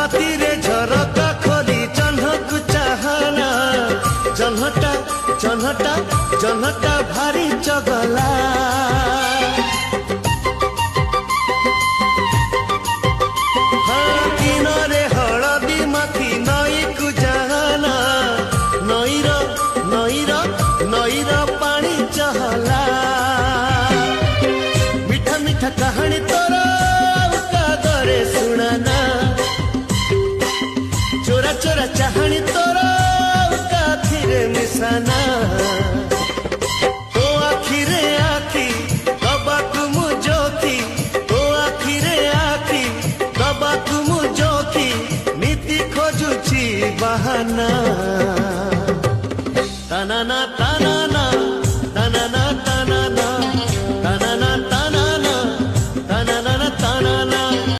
राती रे झरका खोली जह्नकु चाहना जह्नटा जह्नटा जह्नटा भारी चगला किनारे हलदी माथी नई को जाना नईर नईर नईर पानी चहला मीठा मीठा कहानी तोरा कागरे सुनाना चोरा चोरा चाहनी तोरा काथिरे मिसाना तो आखिरे आखी कबाकु मुजोखी तो आखिरे आखी कबाकु मुजोखी नीति खोजुची बहाना ताना ना